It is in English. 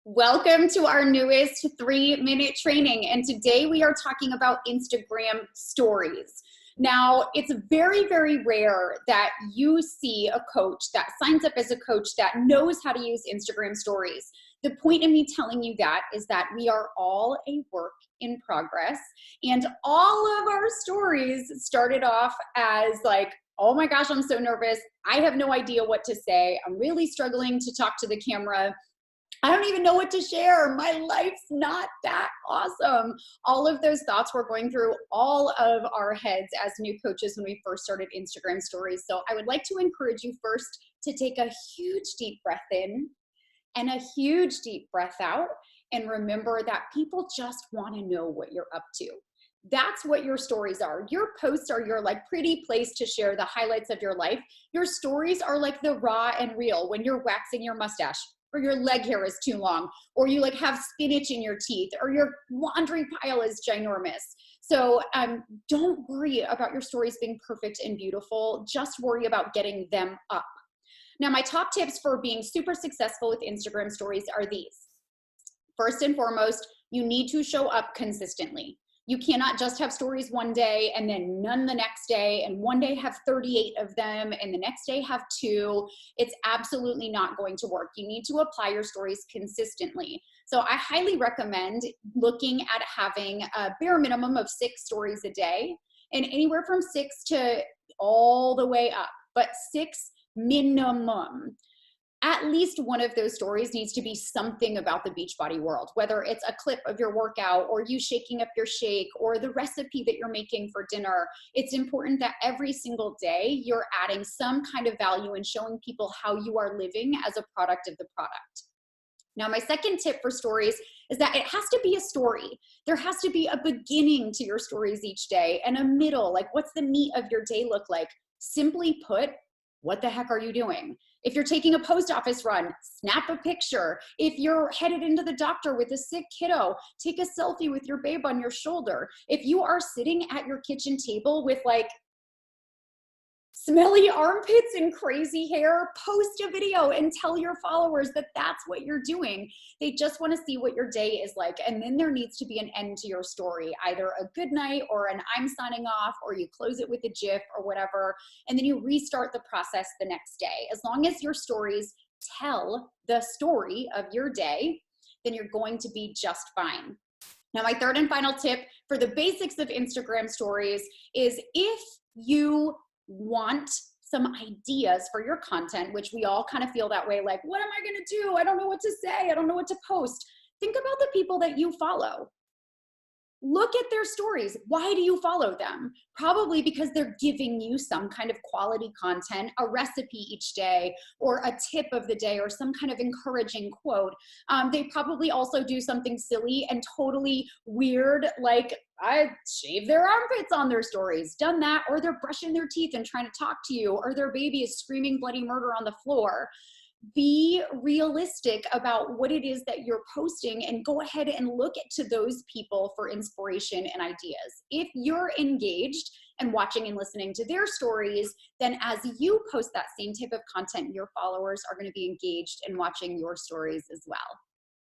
Welcome to our newest 3-minute training. And today we are talking about Instagram stories. Now, it's very, very rare that you see a coach that signs up as a coach that knows how to use Instagram stories. The point of me telling you that is that we are all a work in progress, and all of our stories started off as like, oh my gosh, I'm so nervous. I have no idea what to say. I'm really struggling to talk to the camera. I don't even know what to share. My life's not that awesome. All of those thoughts were going through all of our heads as new coaches when we first started Instagram stories. So I would like to encourage you first to take a huge deep breath in and a huge deep breath out. And remember that people just want to know what you're up to. That's what your stories are. Your posts are your like pretty place to share the highlights of your life. Your stories are like the raw and real when you're waxing your mustache, or your leg hair is too long, or you like have spinach in your teeth, or your laundry pile is ginormous. So don't worry about your stories being perfect and beautiful. Just worry about getting them up. Now, my top tips for being super successful with Instagram stories are these. First and foremost, you need to show up consistently. You cannot just have stories one day and then none the next day, and one day have 38 of them and the next day have 2. It's absolutely not going to work. You need to apply your stories consistently. So I highly recommend looking at having a bare minimum of 6 stories a day, and anywhere from 6 to all the way up, but 6 minimum. At least one of those stories needs to be something about the Beachbody world, whether it's a clip of your workout or you shaking up your shake or the recipe that you're making for dinner. It's important that every single day you're adding some kind of value and showing people how you are living as a product of the product. Now, my second tip for stories is that it has to be a story. There has to be a beginning to your stories each day and a middle, like what's the meat of your day look like? Simply put, what the heck are you doing? If you're taking a post office run, snap a picture. If you're headed into the doctor with a sick kiddo, take a selfie with your babe on your shoulder. If you are sitting at your kitchen table with like smelly armpits and crazy hair, post a video and tell your followers that that's what you're doing. They just want to see what your day is like. And then there needs to be an end to your story, either a good night or an I'm signing off, or you close it with a GIF or whatever. And then you restart the process the next day. As long as your stories tell the story of your day, then you're going to be just fine. Now, my third and final tip for the basics of Instagram stories is if you want some ideas for your content, which we all kind of feel that way, like, what am I going to do? I don't know what to say. I don't know what to post. Think about the people that you follow. Look at their stories. Why do you follow them? Probably because they're giving you some kind of quality content, a recipe each day, or a tip of the day, or some kind of encouraging quote. They probably also do something silly and totally weird, like I shave their armpits on their stories, done that, or they're brushing their teeth and trying to talk to you, or their baby is screaming bloody murder on the floor. Be realistic about what it is that you're posting and go ahead and look to those people for inspiration and ideas. If you're engaged and watching and listening to their stories, then as you post that same type of content, your followers are going to be engaged and watching your stories as well.